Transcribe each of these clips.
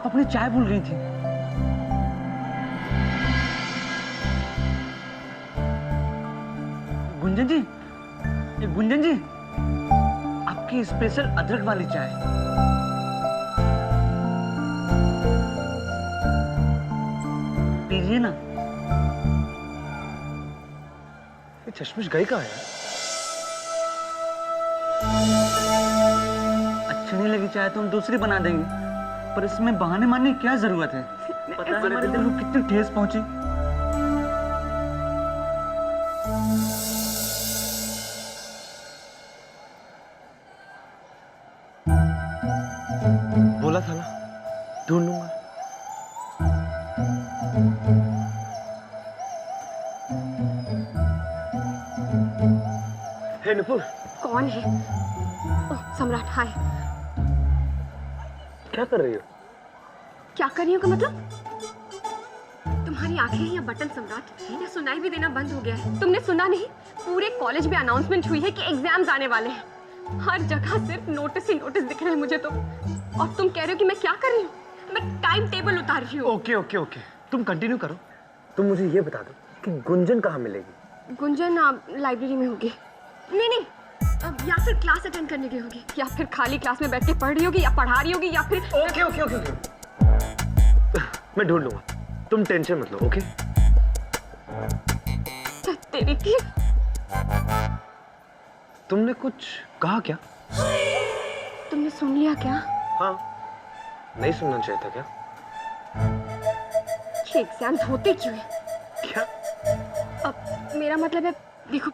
आप अपनी चाय भूल गई थी। गुंजन जी, गुंजन जी, आपकी स्पेशल अदरक वाली चाय। पीजिए ना। ये चश्मिश गई कहाँ है? अच्छी नहीं लगी चाय तो हम दूसरी बना देंगे, पर इसमें बहाने मारने की क्या जरूरत है? पता है हमारे दिल को कितनी ठेस पहुंची। बोला था ना, ढूंढ लूंगा। हे नुपुर। कौन है? ओह सम्राट, हाय। क्या कर रही हो? क्या कर रही हो का मतलब? तुम्हारी आंखें या बटन सम्राट, या सुनाई भी देना बंद हो गया है? तुमने सुना नहीं? पूरे कॉलेज में अनाउंसमेंट हुई है कि एग्जाम्स आने वाले हैं। हर जगह सिर्फ नोटिस ही नोटिस दिख रहे हैं मुझे तो। और तुम कह रहे हो कि मैं क्या कर रही हूँ? मैं टाइम टेबल उतार रही हूँ। ओके ओके ओके, तुम कंटिन्यू करो। तुम मुझे ये बता दो कि गुंजन कहाँ मिलेगी? गुंजन लाइब्रेरी में होगी। नहीं, या फिर क्लास अटेंड करने की होगी, या फिर खाली क्लास में बैठ के पढ़ रही होगी, या पढ़ा रही होगी, या फिर ओके ओके ओके ओके, मैं ढूंढ लूंगा, तुम टेंशन मत लो। ओके तेरी की। तुमने कुछ कहा क्या? तुमने सुन लिया क्या? हाँ, नहीं सुनना चाहिए था क्या? ये एग्जाम होते क्यों है? क्या? अब मेरा मतलब है, देखो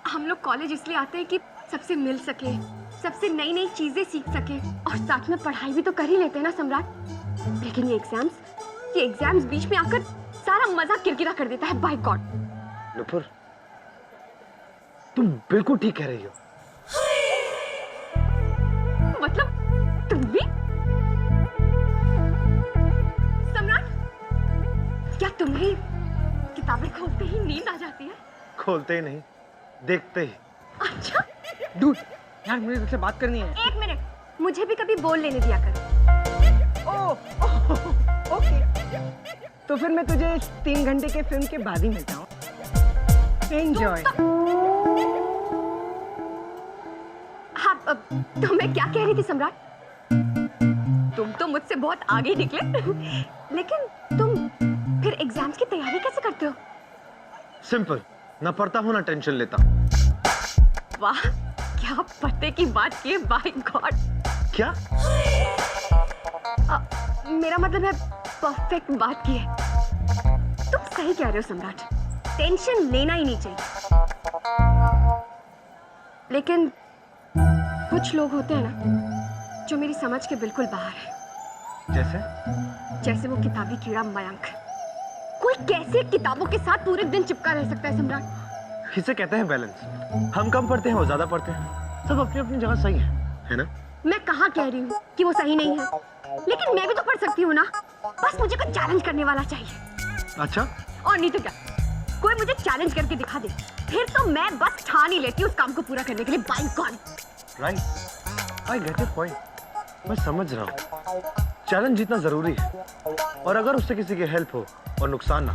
हम लोग कॉलेज इसलिए आते हैं कि सबसे मिल सके, सबसे नई नई चीजें सीख सके, और साथ में पढ़ाई भी तो कर ही लेते हैं ना सम्राट। लेकिन ये एग्जाम्स बीच में आकर सारा मजा किरकिरा कर देता है। बाय गॉड नुपुर, तुम बिल्कुल ठीक कह रही हो। मतलब तुम भी? सम्राट, क्या तुम्हें किताबें खोलते ही नींद आ जाती है? खोलते ही नहीं, देखते ही। अच्छा डूड, यार मुझे तुझसे बात करनी है। एक मिनट, मुझे भी कभी बोल लेने दिया कर। ओके, तो फिर मैं तुझे 3 घंटे के फिल्म के बाद ही मिलता हूँ। एंजॉय। हाँ, तो मैं क्या कह रही थी सम्राट? तुम तो मुझसे बहुत आगे निकले। लेकिन तुम फिर एग्जाम्स की तैयारी कैसे करते हो? सिंपल, ना पढ़ता हूँ ना टेंशन लेता। वाह, क्या पते की बात की है। By God. क्या? मेरा मतलब है परफेक्ट बात की है। तुम सही कह रहे हो सम्राट, टेंशन लेना ही नहीं चाहिए। लेकिन कुछ लोग होते हैं ना जो मेरी समझ के बिल्कुल बाहर है। जैसे वो किताबी कीड़ा मयंक। कोई कैसे किताबों के साथ पूरे दिन चिपका रह सकता है सम्राट? इसे कहते हैं बैलेंस। हम कम पढ़ते हैं, वो ज्यादा पढ़ते हैं। सब अपनी अपनी जगह सही है ना? मैं कहाँ कह रही हूँ कि वो सही नहीं है, लेकिन मैं भी तो पढ़ सकती हूँ ना। बस मुझे कोई चैलेंज करने वाला चाहिए। अच्छा, और नहीं तो क्या, कोई मुझे चैलेंज करके दिखा दे, फिर तो मैं बस ठान ही लेती हूँ उस काम को पूरा करने के लिए। By God. Right, I get your point. मैं समझ रहा हूँ, चैलेंज जीतना जरूरी है, और अगर उससे किसी की हेल्प हो और नुकसान ना,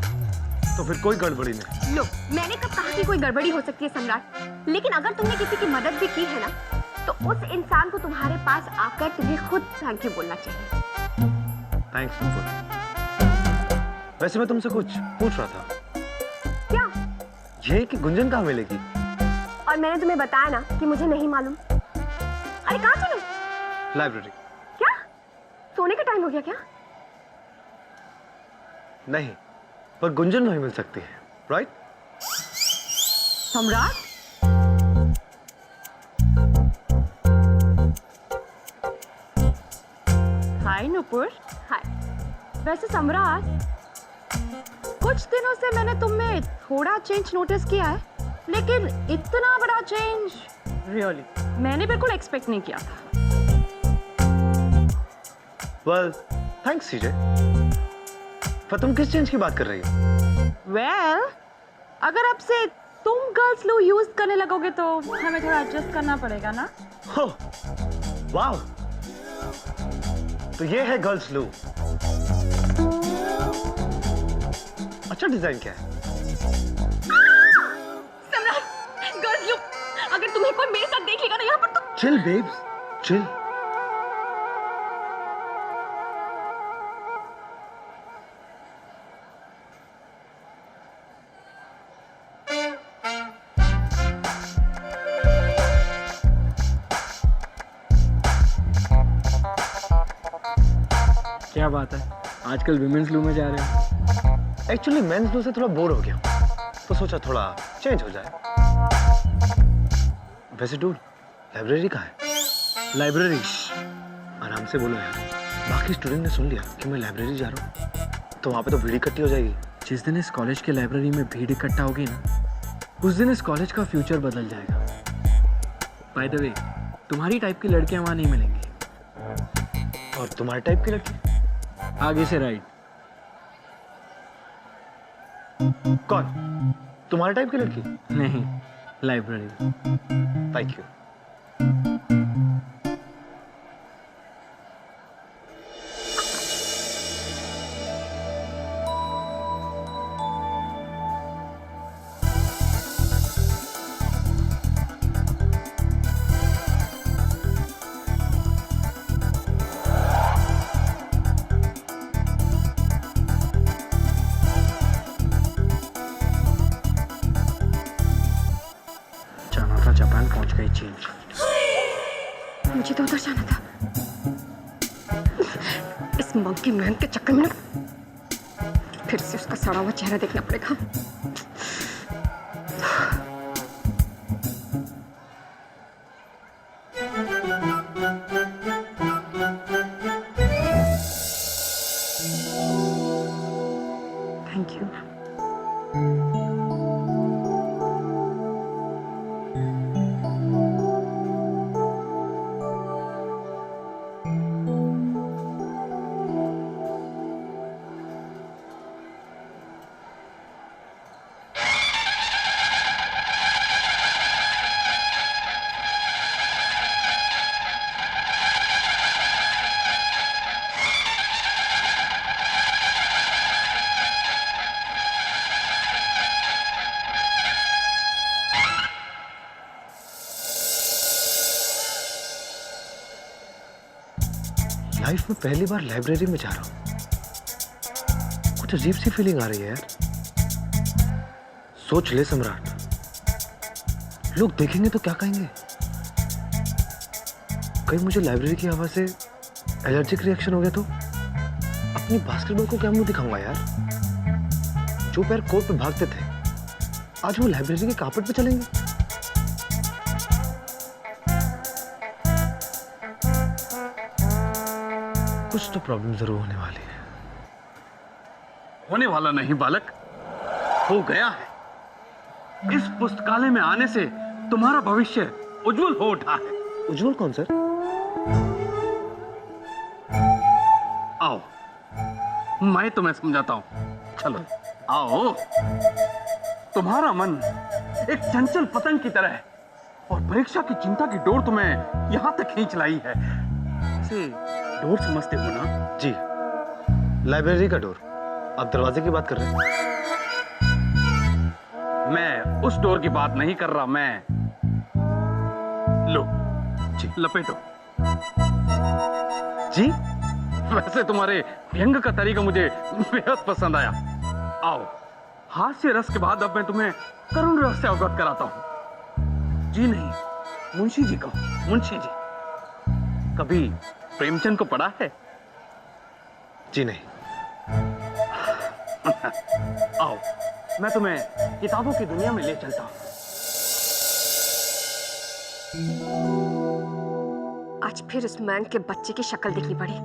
तो फिर कोई गड़बड़ी नहीं। लो, मैंने कब कहा कि कोई गड़बड़ी हो सकती है सम्राट? लेकिन अगर तुमने किसी की मदद भी की है ना, तो उस इंसान को तुम्हारे पास आकर तुम्हें खुद थैंक यू बोलना चाहिए। थैंक्स नुपुर। वैसे मैं तुमसे कुछ पूछ रहा था। क्या? ये कि गुंजन कहाँ मिलेगी? और मैंने तुम्हें बताया ना कि मुझे नहीं मालूम। अरे कहाँ चले? लाइब्रेरी। क्या? सोने का टाइम हो गया क्या? नहीं, पर गुंजन वहीं मिल सकती है, राइट? सम्राट, हाय नुपुर। हाय। वैसे सम्राट, कुछ दिनों से मैंने तुम में थोड़ा चेंज नोटिस किया है, लेकिन इतना बड़ा चेंज रियली मैंने बिल्कुल एक्सपेक्ट नहीं किया था। वेल, थैंक्स सीजे। पर तुम किस चेंज की बात कर रही हो? वेल, अगर अब से तुम गर्ल्स लोग यूज करने लगोगे तो हमें थोड़ा एडजस्ट करना पड़ेगा ना? हो, वाओ, तो ये है गर्ल्स लू। अच्छा डिजाइन क्या है? सम्राट, गर्ल्स लुक, अगर तुम्हें कोई मेरे साथ देख लेगा ना यहाँ पर तो। Chill babes, chill. क्या बात है, आजकल विमेंस लू में जा रहे हैं? एक्चुअली मेंस लू से थोड़ा बोर हो गया, तो सोचा थोड़ा चेंज हो जाए। वैसे डूड, लाइब्रेरी कहाँ है? लाइब्रेरी? आराम से बोलो यार, बाकी स्टूडेंट ने सुन लिया कि मैं लाइब्रेरी जा रहा हूँ, तो वहाँ पे तो भीड़ इकट्ठी हो जाएगी। जिस दिन इस कॉलेज के लाइब्रेरी में भीड़ इकट्ठा होगी ना, उस दिन इस कॉलेज का फ्यूचर बदल जाएगा। बाय द वे, तुम्हारी टाइप की लड़कियां वहाँ नहीं मिलेंगी। और तुम्हारे टाइप की लड़की? आगे से राइट। कौन? तुम्हारे टाइप की लड़की? नहीं, लाइब्रेरी। Thank you. जापान पहुंच गई चीन। मुझे तो उधर जाना था। इस मंकी मैन के चक्कर में ना फिर से उसका सड़ा हुआ चेहरा देखना पड़ेगा। Thank you. लाइफ में पहली बार लाइब्रेरी में जा रहा हूं, कुछ अजीब सी फीलिंग आ रही है यार। सोच ले सम्राट, लोग देखेंगे तो क्या कहेंगे? कहीं मुझे लाइब्रेरी की हवा से एलर्जिक रिएक्शन हो गया तो अपनी बास्केटबॉल को क्या मुंह दिखाऊंगा यार? जो पैर कोर्ट पे भागते थे आज वो लाइब्रेरी के कारपेट पे चलेंगे। कुछ तो प्रॉब्लम जरूर होने वाली है। होने वाला नहीं बालक, हो गया है। इस पुस्तकालय में आने से तुम्हारा भविष्य उज्जवल हो उठा है। उज्जवल कौन सर? आओ, मैं तुम्हें समझाता हूं। चलो आओ। तुम्हारा मन एक चंचल पतंग की तरह है और परीक्षा की चिंता की डोर तुम्हें यहां तक खींच लाई है। इसे डोर समझते हो ना? जी, लाइब्रेरी का डोर। आप दरवाजे की बात कर रहे हैं? मैं उस डोर की बात नहीं कर रहा, मैं लो जी। लपेटो। जी, वैसे तुम्हारे व्यंग का तरीका मुझे बेहद पसंद आया। आओ, हास्य रस के बाद अब मैं तुम्हें करुण रस से अवगत कराता हूं। जी नहीं, मुंशी जी कहो, मुंशी जी। कभी प्रेमचंद को पढ़ा है? जी नहीं। आओ, मैं तुम्हें किताबों की दुनिया में ले चलता हूं। आज फिर उस मैन के बच्चे की शक्ल देखनी पड़ी।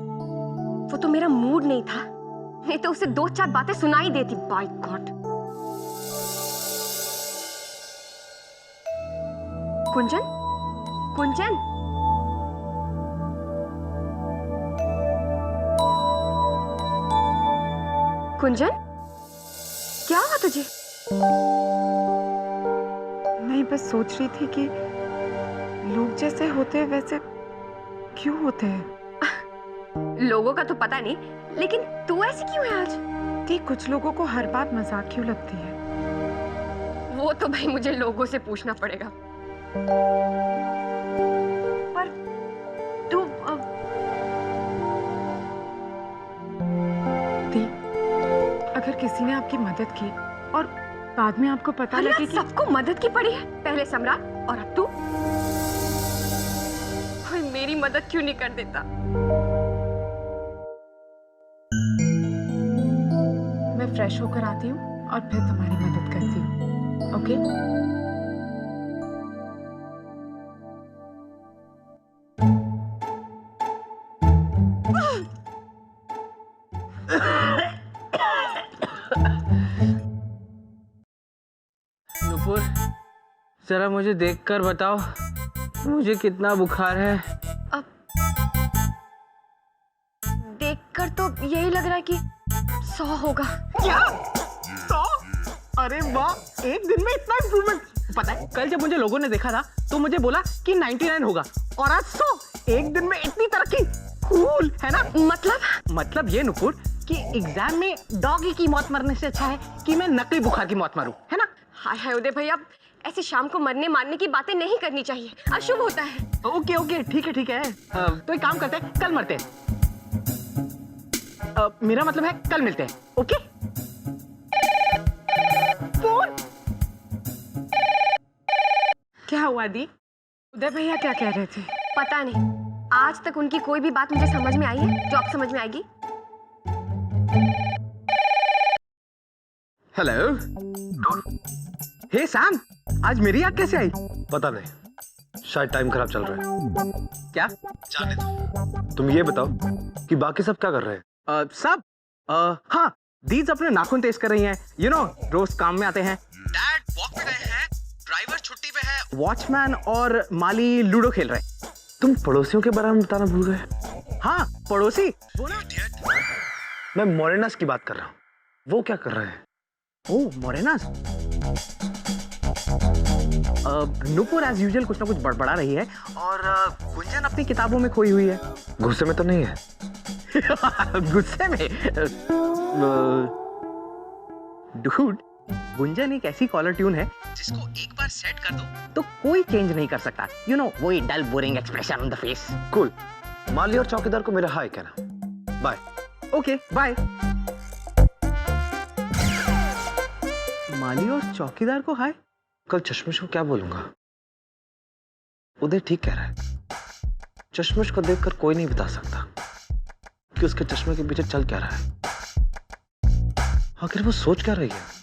वो तो मेरा मूड नहीं था, नहीं तो उसे दो चार बातें सुनाई देती। Bye God. कुंजन, कुंजन, कुंजन, क्या हुआ तुझे? मैं बस सोच रही थी कि लोग जैसे होते हैं वैसे क्यों होते हैं। लोगों का तो पता नहीं, लेकिन तू ऐसी क्यों है आज? दी, कुछ लोगों को हर बात मजाक क्यों लगती है? वो तो भाई मुझे लोगों से पूछना पड़ेगा। पर तू दी, अगर किसी ने आपकी मदद की और बाद में आपको पता अरे लगे कि सबको मदद की पड़ी है, पहले सम्राट और अब तू। कोई मेरी मदद क्यों नहीं कर देता? मैं फ्रेश होकर आती हूँ और फिर तुम्हारी मदद करती हूँ, ओके? नुपुर, जरा मुझे देखकर बताओ मुझे कितना बुखार है। अब देखकर तो यही लग रहा है कि 100 होगा। क्या 100? अरे वाह, एक दिन में इतना इम्प्रूवमेंट। पता है कल जब मुझे लोगों ने देखा था तो मुझे बोला कि 99 होगा और आज 100। एक दिन में इतनी तरक्की, कूल है ना? मतलब ये नुपुर कि एग्जाम में डॉगी की मौत मरने से अच्छा है कि मैं नकली बुखार की मौत मरूं, है ना? हाय हाय उदय भैया, ऐसे शाम को मरने मारने की बातें नहीं करनी चाहिए, अशुभ होता है। ओके ओके, ठीक है। तो एक काम करते हैं, कल मरते हैं। मेरा मतलब है कल मिलते हैं, ओके? फोन क्या हुआ दी? उदय भैया क्या कह रहे थे? पता नहीं, आज तक उनकी कोई भी बात मुझे समझ में आई है जो अब समझ में आएगी? हेलो। हे सैम, आज मेरी याद कैसे आई? पता नहीं, शायद टाइम खराब चल रहा है। क्या? जाने दो, तुम ये बताओ कि बाकी सब क्या कर रहे हैं? सब हाँ, दीज अपने नाखून तेज कर रही हैं, यू नो, रोज काम में आते हैं। डैड वॉक पे गए हैं, ड्राइवर छुट्टी पे है, वॉचमैन और माली लूडो खेल रहे हैं। तुम पड़ोसियों के बारे में बताना भूल गए। हाँ, पड़ोसी। मैं मोरेनास की बात कर रहा हूँ, वो क्या कर रहे हैं? ओह, मोरेनास। नुपुर एज यूजुअल कुछ ना कुछ बड़बड़ा रही है और गुंजन अपनी किताबों में खोई हुई है। गुस्से में तो नहीं है? गुस्से में? डूड, गुंजन एक ऐसी कॉलर ट्यून है जिसको एक बार सेट कर दो तो कोई चेंज नहीं कर सकता। यू नो, वही dull boring expression on the face. Cool. माली और चौकीदार को मेरा हाय कहना। बाय। Okay, bye. माली और चौकीदार को हाय? कल चश्मिश को क्या बोलूंगा? उदय ठीक कह रहा है, चश्मिश को देखकर कोई नहीं बता सकता कि उसके चश्मे के पीछे चल क्या रहा है। आखिर वो सोच क्या रही है?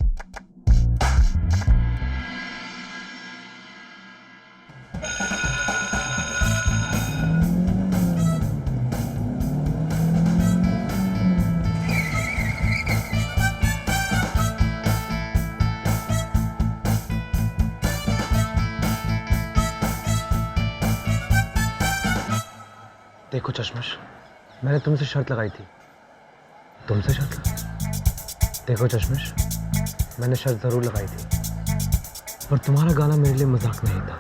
देखो चश्मिश, मैंने तुमसे शर्त लगाई थी। तुमसे शर्त? देखो चश्मिश, मैंने शर्त जरूर लगाई थी, पर तुम्हारा गाना मेरे लिए मजाक नहीं था।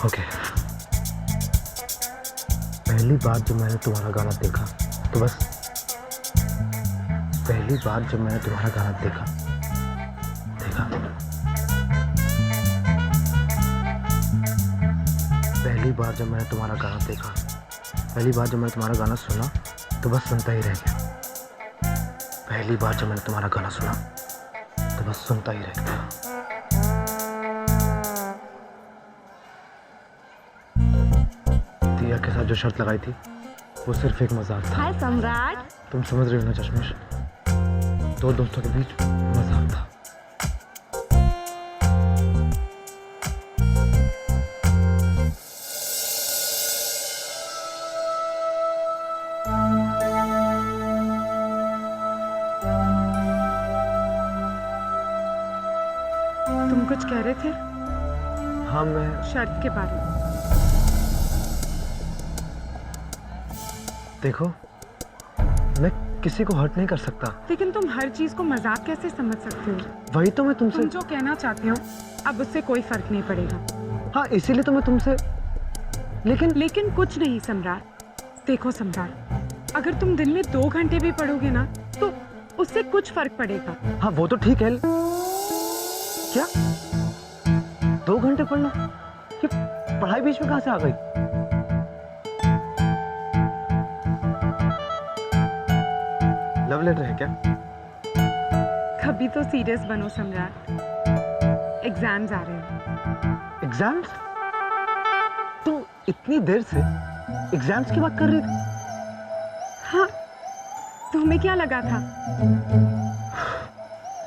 ओके। पहली बार जब मैंने तुम्हारा गाना देखा तो बस पहली बार जब मैंने तुम्हारा गाना देखा पहली बार जब मैंने तुम्हारा गाना देखा, पहली बार जब मैंने तुम्हारा गाना सुना तो बस सुनता ही रह गया। पहली बार जब मैंने तुम्हारा गाना सुना तो बस सुनता ही रह गया। दिया के साथ जो शर्त लगाई थी वो सिर्फ एक मजाक था। हाय सम्राट। तुम समझ रहे हो ना चश्मिश, दो दोस्तों के बीच मजाक था। तुम कुछ कह रहे थे? हाँ, मैं शर्त के बारे में। देखो, मैं किसी को हर्ट नहीं कर सकता। लेकिन तुम हर चीज को मजाक कैसे समझ सकते हो? वही तो मैं तुमसे। तुम जो कहना चाहते हो अब उससे कोई फर्क नहीं पड़ेगा। हाँ, इसीलिए तो मैं तुमसे। लेकिन कुछ नहीं सम्राट, देखो सम्राट, अगर तुम दिन में 2 घंटे भी पढ़ोगे ना तो उससे कुछ फर्क पड़ेगा। हाँ वो तो ठीक है। क्या 2 घंटे पढ़ना? ये पढ़ाई बीच में कहां से आ गई? लव लेटर है क्या? कभी तो सीरियस बनो सम्राट, एग्जाम्स आ रहे हैं। एग्जाम्स? तुम इतनी देर से एग्जाम्स की बात कर रही थी? हाँ, तुम्हें क्या लगा था?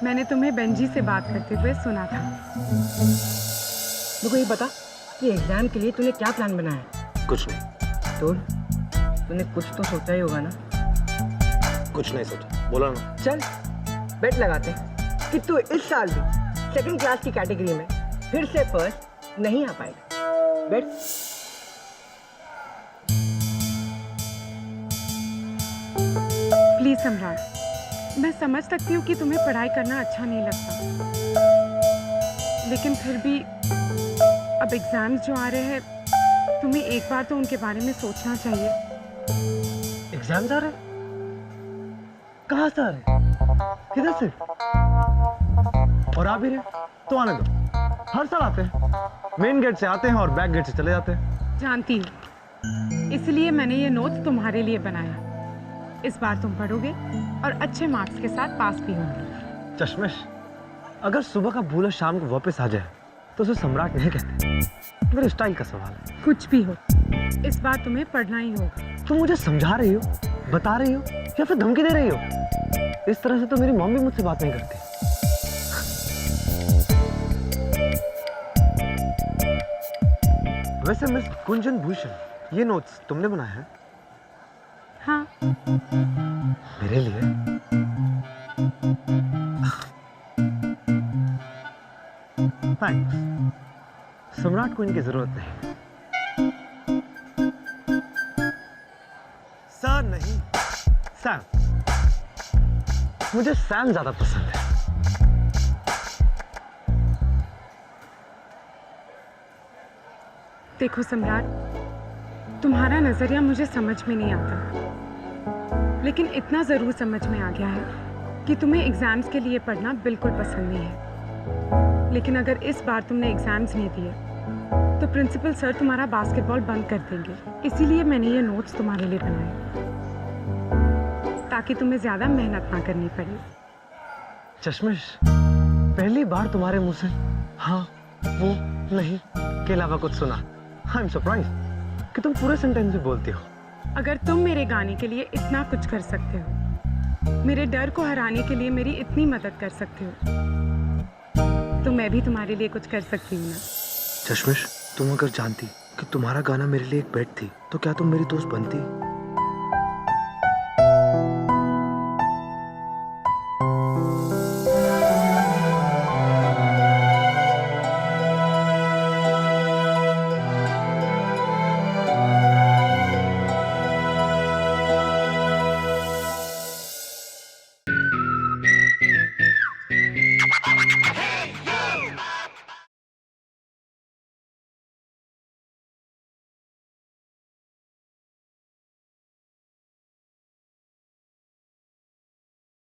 मैंने तुम्हें बेंजी से बात करते हुए सुना था। मेरे को ये बता कि एग्जाम के लिए तूने क्या प्लान बनाया है? कुछ नहीं। तो तूने कुछ तो सोचा ही होगा ना? कुछ नहीं सोचा, बोला ना। चल बेट लगाते हैं कि तू इस साल भी सेकंड क्लास की कैटेगरी में फिर से फर्स्ट नहीं आ पाएगा। बेट। प्लीज सम्राट, मैं समझ सकती हूँ कि तुम्हें पढ़ाई करना अच्छा नहीं लगता, लेकिन फिर भी अब एग्जाम्स जो आ रहे हैं, तुम्हें एक बार तो उनके बारे में सोचना चाहिए। एग्जाम्स आ रहे? कहाँ से आ रहे? किधर से? और आ भी रहे तो आने दो। हर साल आते हैं, मेन गेट से आते हैं और बैक गेट से चले जाते हैं। जानती हूँ, इसलिए मैंने ये नोट तुम्हारे लिए बनाया। इस बार तुम पढ़ोगे और अच्छे मार्क्स के साथ पास भी होंगे। चश्मिश, अगर सुबह का भूला शाम को वापस आ जाए तो उसे सम्राट नहीं कहते। मेरे स्टाइल का सवाल है। कुछ भी हो, इस बार तुम्हें पढ़ना ही होगा। तुम मुझे समझा रही हो, बता रही हो या फिर धमकी दे रही हो? इस तरह से तो मेरी मम्मी मुझसे बात नहीं करती। वैसे मिस कुंजन भूषण, ये नोट्स तुमने बनाए हैं? हाँ, मेरे लिए? थैंक्स। सम्राट को इनकी जरूरत नहीं। सर नहीं, सैम। मुझे सैम ज्यादा पसंद है। देखो सम्राट, तुम्हारा नजरिया मुझे समझ में नहीं आता, लेकिन इतना जरूर समझ में आ गया है कि तुम्हें एग्जाम्स के लिए पढ़ना बिल्कुल पसंद नहीं है। लेकिन अगर इस बार तुमने एग्जाम्स नहीं दिए तो प्रिंसिपल सर तुम्हारा बास्केटबॉल बंद कर देंगे। इसीलिए मैंने ये नोट्स तुम्हारे लिए बनाए, ताकि तुम्हें ज्यादा मेहनत ना करनी पड़े। चश्मिश, पहली बार तुम्हारे मुंह से हाँ, वो, नहीं के अलावा कुछ सुना। आई एम सरप्राइज्ड कि तुम पूरे सेंटेंस भी बोलती हो। अगर तुम मेरे गाने के लिए इतना कुछ कर सकते हो, मेरे डर को हराने के लिए मेरी इतनी मदद कर सकते हो, तो मैं भी तुम्हारे लिए कुछ कर सकती हूँ ना। चश्मिश, तुम अगर जानती कि तुम्हारा गाना मेरे लिए एक बेट थी तो क्या तुम मेरी दोस्त बनती?